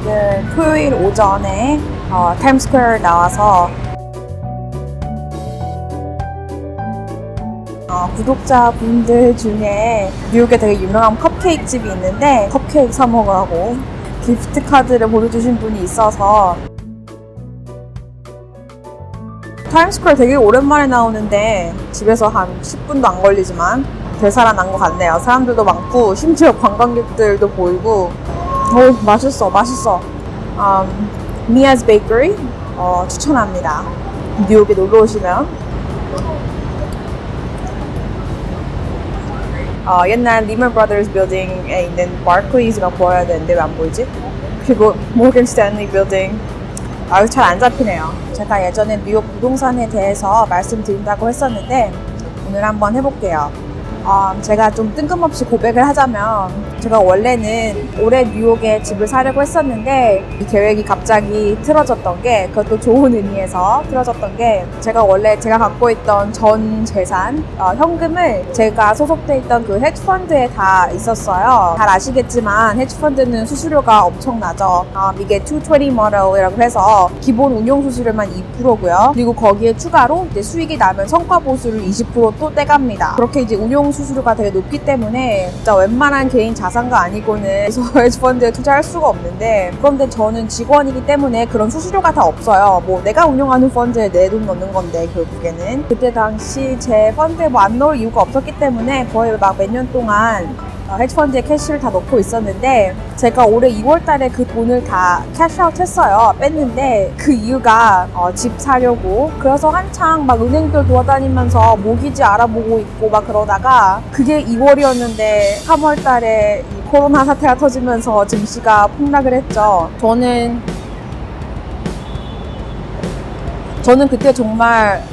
지금 토요일 오전에 타임스퀘어 나와서 구독자분들 중에 뉴욕에 되게 유명한 컵케이크 집이 있는데 컵케이크 사 먹으라고 기프트 카드를 보내주신 분이 있어서 타임스퀘어 되게 오랜만에 나오는데 집에서 한 10분도 안 걸리지만 되살아난 것 같네요. 사람들도 많고 심지어 관광객들도 보이고 맛있어. Mia's Bakery 추천합니다. 뉴욕에 놀러 오시면 옛날 리먼 브라더스 빌딩에 있는 바클리즈가 보여야 되는데 왜 안 보이지? 그리고 모건 스탠리 빌딩 잘 안 잡히네요. 제가 예전에 뉴욕 부동산에 대해서 말씀드린다고 했었는데 오늘 한번 해볼게요. 제가 좀 뜬금없이 고백을 하자면 제가 원래는 올해 뉴욕에 집을 사려고 했었는데 이 계획이 갑자기 틀어졌던 게 그것도 좋은 의미에서 틀어졌던 게 제가 갖고 있던 전 재산 현금을 제가 소속돼 있던 그 헤지펀드에 다 있었어요. 잘 아시겠지만 헤지펀드는 수수료가 엄청나죠. 이게 220 모델이라고 해서 기본 운용 수수료만 2%고요. 그리고 거기에 추가로 이제 수익이 나면 성과 보수를 20% 또 떼갑니다. 그렇게 이제 운용 수수료가 되게 높기 때문에 진짜 웬만한 개인 자산가 아니고는 헤지펀드에 투자할 수가 없는데, 그런데 저는 직원이기 때문에 그런 수수료가 다 없어요. 뭐 내가 운영하는 펀드에 내 돈 넣는 건데 결국에는 그때 당시 제 펀드에 뭐 안 넣을 이유가 없었기 때문에 거의 막 몇 년 동안 헤지펀드에 캐시를 다 넣고 있었는데 제가 올해 2월 달에 그 돈을 다 캐시아웃 했어요. 뺐는데 그 이유가 집 사려고. 그래서 한창 막 은행들 돌아다니면서 모기지 알아보고 있고 막 그러다가 그게 2월이었는데 3월 달에 이 코로나 사태가 터지면서 증시가 폭락을 했죠. 저는 그때 정말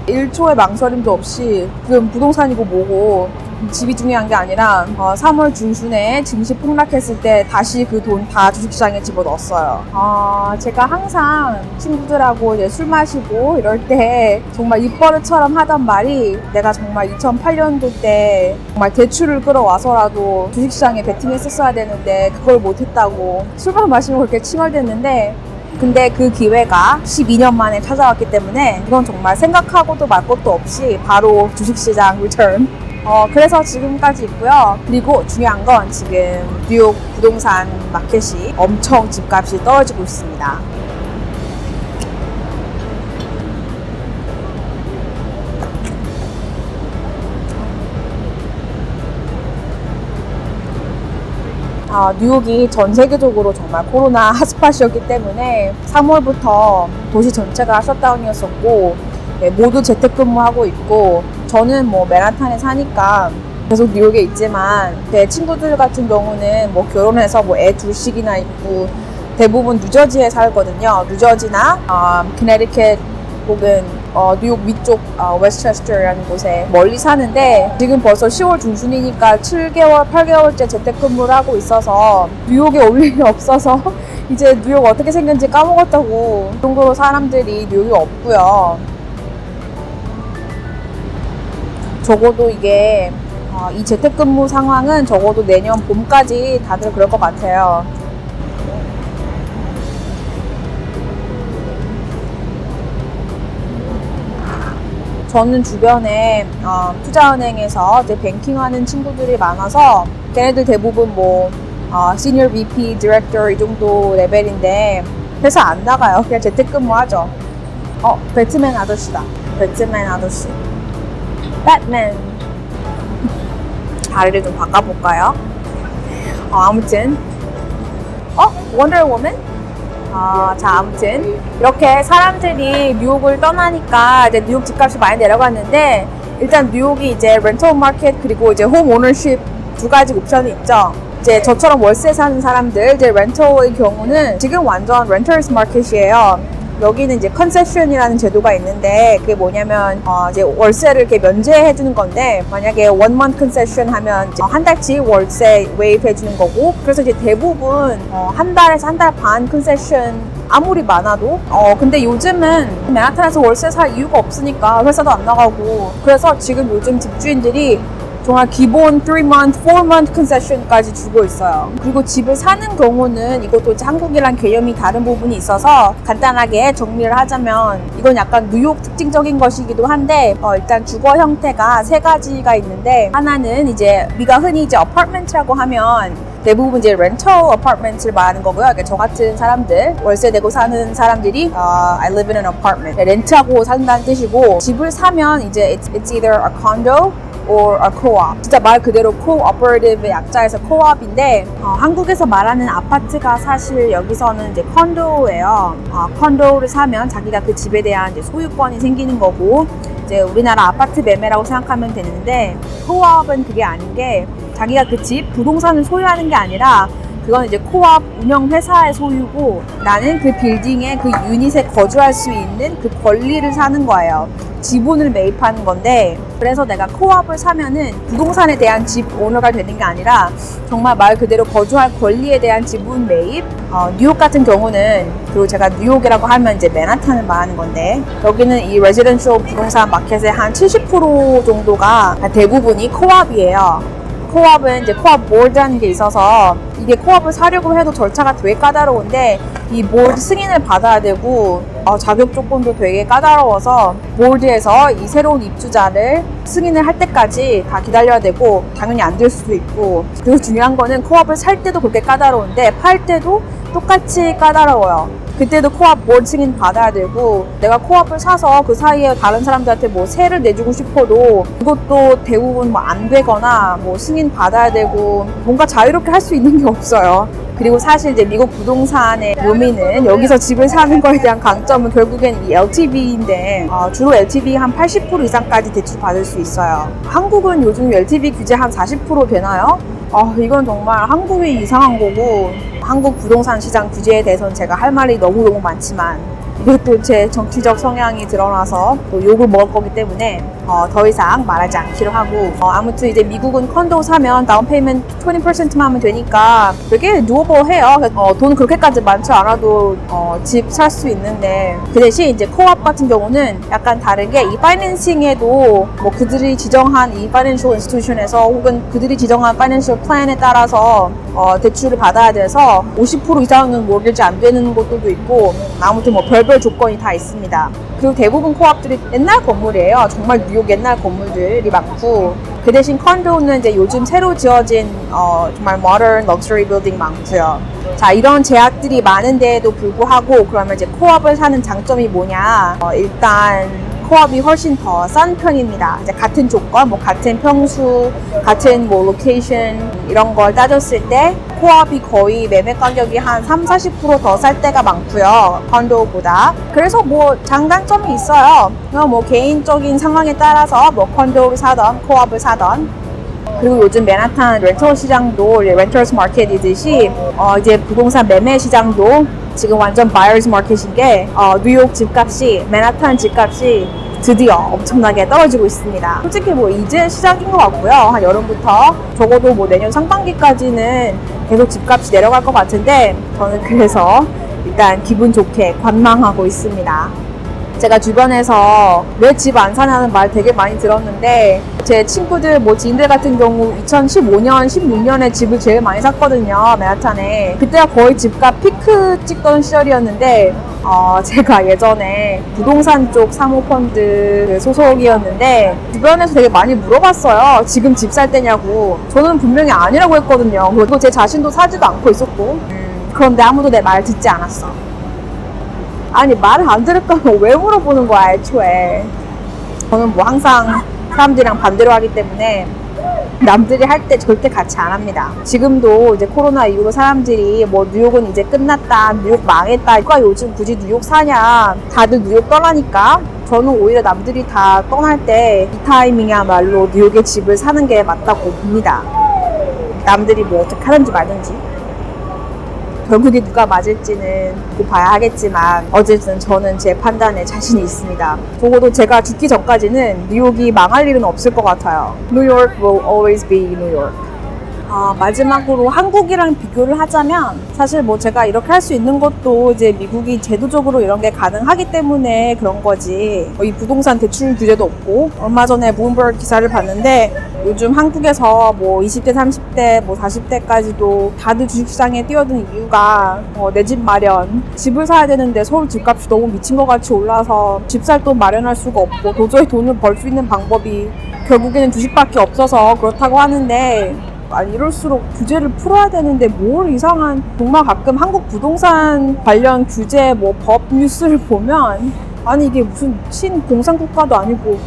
1초의 망설임도 없이 지금 부동산이고 뭐고 집이 중요한 게 아니라 3월 중순에 증시 폭락했을 때 다시 그 돈 다 주식시장에 집어넣었어요. 제가 항상 친구들하고 이제 술 마시고 이럴 때 정말 입버릇처럼 하던 말이, 내가 정말 2008년도 때 정말 대출을 끌어와서라도 주식시장에 베팅했었어야 되는데 그걸 못했다고. 술만 마시면 그렇게 칭얼댔는데 근데 그 기회가 12년 만에 찾아왔기 때문에 이건 정말 생각하고도 말 것도 없이 바로 주식시장 리턴. 그래서 지금까지 있고요. 그리고 중요한 건 지금 뉴욕 부동산 마켓이 엄청 집값이 떨어지고 있습니다. 뉴욕이 전 세계적으로 정말 코로나 핫스팟이었기 때문에 3월부터 도시 전체가 셧다운이었었고 모두 재택근무하고 있고, 저는 뭐 맨하탄에 사니까 계속 뉴욕에 있지만 제 친구들 같은 경우는 뭐 결혼해서 뭐 애 둘씩이나 있고 대부분 뉴저지에 살거든요. 뉴저지나 커네티컷 혹은 뉴욕 위쪽 웨스트체스터라는 곳에 멀리 사는데 지금 벌써 10월 중순이니까 7개월, 8개월째 재택근무를 하고 있어서 뉴욕에 올 일이 없어서 이제 뉴욕 어떻게 생겼는지 까먹었다고. 그 정도로 사람들이 뉴욕에 없고요. 적어도 이게 이 재택근무 상황은 적어도 내년 봄까지 다들 그럴 것 같아요. 저는 주변에 투자은행에서 이제 뱅킹하는 친구들이 많아서 걔네들 대부분 뭐 시니어 VP, 디렉터 이 정도 레벨인데 회사 안 나가요. 그냥 재택근무하죠. 배트맨 아저씨다. 배트맨 아저씨. 배트맨. 다리를 좀 바꿔볼까요? 아무튼 원더우먼? 자, 아무튼 이렇게 사람들이 뉴욕을 떠나니까 이제 뉴욕 집값이 많이 내려갔는데, 일단 뉴욕이 이제 렌털 마켓 그리고 이제 홈 오너십 두 가지 옵션이 있죠. 이제 저처럼 월세 사는 사람들, 이제 렌털의 경우는 지금 완전 렌터스 마켓이에요. 여기는 이제 컨세션이라는 제도가 있는데 그게 뭐냐면 이제 월세를 이렇게 면제해 주는 건데, 만약에 1month 컨세션 하면 이제 한 달치 월세 웨이브 해주는 거고, 그래서 이제 대부분 한 달에서 한 달 반 컨세션 아무리 많아도 근데 요즘은 맨하탄에서 월세 살 이유가 없으니까 회사도 안 나가고, 그래서 지금 요즘 집주인들이 정말 기본 3month, 4month concession까지 주고 있어요. 그리고 집을 사는 경우는 이것도 이제 한국이랑 개념이 다른 부분이 있어서 간단하게 정리를 하자면 이건 약간 뉴욕 특징적인 것이기도 한데 일단 주거 형태가 세 가지가 있는데 하나는 이제 우리가 흔히 이제 어파트먼트라고 하면 대부분 이제 렌털 어파트먼트를 말하는 거고요. 그러니까 저 같은 사람들, 월세 내고 사는 사람들이 I live in an apartment. 렌트하고 산다는 뜻이고 집을 사면 이제 it's either a condo or a co-op. 진짜 말 그대로 cooperative 약자에서 co-op인데 한국에서 말하는 아파트가 사실 여기서는 이제 컨도예요. 컨도를 사면 자기가 그 집에 대한 이제 소유권이 생기는 거고 이제 우리나라 아파트 매매라고 생각하면 되는데 co-op은 그게 아닌 게 자기가 그 집 부동산을 소유하는 게 아니라 그건 이제 코업 운영 회사의 소유고 나는 그 빌딩에 그 유닛에 거주할 수 있는 그 권리를 사는 거예요. 지분을 매입하는 건데 그래서 내가 코업을 사면은 부동산에 대한 집 오너가 되는 게 아니라 정말 말 그대로 거주할 권리에 대한 지분 매입. 뉴욕 같은 경우는 그리고 제가 뉴욕이라고 하면 이제 맨하탄을 말하는 건데 여기는 이 레지던셜 부동산 마켓의 한 70% 정도가 대부분이 코업이에요. 코업은 이제 코업 보드라는 게 있어서 이게 코업을 사려고 해도 절차가 되게 까다로운데 이 보드 승인을 받아야 되고 자격 조건도 되게 까다로워서 보드에서 이 새로운 입주자를 승인을 할 때까지 다 기다려야 되고 당연히 안 될 수도 있고 그리고 중요한 거는 코업을 살 때도 그렇게 까다로운데 팔 때도 똑같이 까다로워요. 그때도 코업 보드 승인 받아야 되고 내가 코업을 사서 그 사이에 다른 사람들한테 뭐 세를 내주고 싶어도 그것도 대부분 뭐 안 되거나 뭐 승인 받아야 되고 뭔가 자유롭게 할 수 있는 게 없어요. 그리고 사실 이제 미국 부동산의 묘미는 여기서 집을 사는 거에 대한 강점은 결국엔 이 LTV인데 주로 LTV 한 80% 이상까지 대출 받을 수 있어요. 한국은 요즘 LTV 규제 한 40% 되나요? 이건 정말 한국이 이상한 거고 한국 부동산 시장 규제에 대해서는 제가 할 말이 너무너무 많지만 이것도 제 정치적 성향이 드러나서 또 욕을 먹을 거기 때문에 더 이상 말하지 않기로 하고 아무튼 이제 미국은 컨도 사면 다운 페이먼트 20%만 하면 되니까 되게 누어버해요. 돈 그렇게까지 많지 않아도 집 살 수 있는데 그 대신 이제 코업 같은 경우는 약간 다르게 이 파이낸싱에도 뭐 그들이 지정한 이 파이낸셜 인스티튜션에서 혹은 그들이 지정한 파이낸셜 플랜에 따라서 대출을 받아야 돼서 50% 이상은 모르지 안 되는 곳들도 있고 아무튼 뭐 별별 조건이 다 있습니다. 그리고 대부분 코업들이 옛날 건물이에요. 정말 뉴욕 옛날 건물들이 많고 그 대신 컨도는 이제 요즘 새로 지어진 정말 모던 럭셔리 빌딩 많고요. 자, 이런 제약들이 많은데도 불구하고 그러면 이제 코업을 사는 장점이 뭐냐? 일단 코업이 훨씬 더 싼 편입니다. 이제 같은 조건, 뭐 같은 평수, 같은 뭐 로케이션 이런 걸 따졌을 때 코업이 거의 매매 가격이 한 30-40% 더 쌀 때가 많고요. 컨도보다. 그래서 뭐 장단점이 있어요. 뭐 개인적인 상황에 따라서 뭐 컨도를 사던 코업을 사던 그리고 요즘 맨하탄 렌털 시장도 렌털스 마켓이듯이 이제 부동산 매매 시장도 지금 완전 바이어스 마켓인 게 뉴욕 집값이 맨하탄 집값이 드디어 엄청나게 떨어지고 있습니다. 솔직히 뭐 이제 시작인 것 같고요. 한 여름부터 적어도 뭐 내년 상반기까지는 계속 집값이 내려갈 것 같은데 저는 그래서 일단 기분 좋게 관망하고 있습니다. 제가 주변에서 왜 집 안 사냐는 말 되게 많이 들었는데 제 친구들 뭐 지인들 같은 경우 2015년, 16년에 집을 제일 많이 샀거든요. 맨하탄에. 그때가 거의 집값 피크 찍던 시절이었는데 제가 예전에 부동산 쪽 사모펀드 소속이었는데 주변에서 되게 많이 물어봤어요. 지금 집 살 때냐고. 저는 분명히 아니라고 했거든요. 그리고 제 자신도 사지도 않고 있었고 그런데 아무도 내 말 듣지 않았어. 아니 말을 안 들을 거면 왜 물어보는 거야 애초에. 저는 뭐 항상 사람들이랑 반대로 하기 때문에 남들이 할 때 절대 같이 안 합니다. 지금도 이제 코로나 이후로 사람들이 뭐 뉴욕은 이제 끝났다, 뉴욕 망했다, 누가 요즘 굳이 뉴욕 사냐, 다들 뉴욕 떠나니까 저는 오히려 남들이 다 떠날 때 이 타이밍이야말로 뉴욕에 집을 사는 게 맞다고 봅니다. 남들이 뭐 어떻게 하든지 말든지 결국에 누가 맞을지는 꼭 봐야 하겠지만 어쨌든 저는 제 판단에 자신이 있습니다. 적어도 제가 죽기 전까지는 뉴욕이 망할 일은 없을 것 같아요. New York will always be New York. 마지막으로 한국이랑 비교를 하자면 사실 뭐 제가 이렇게 할 수 있는 것도 이제 미국이 제도적으로 이런 게 가능하기 때문에 그런 거지. 이 부동산 대출 규제도 없고 얼마 전에 블룸버그 기사를 봤는데 요즘 한국에서 뭐 20대, 30대, 뭐 40대까지도 다들 주식시장에 뛰어든 이유가 내 집 마련, 집을 사야 되는데 서울 집값이 너무 미친 것 같이 올라서 집 살 돈 마련할 수가 없고 도저히 돈을 벌 수 있는 방법이 결국에는 주식밖에 없어서 그렇다고 하는데 아니 이럴수록 규제를 풀어야 되는데 뭘 이상한 정말 가끔 한국 부동산 관련 규제 뭐 법 뉴스를 보면 아니 이게 무슨 신공산국가도 아니고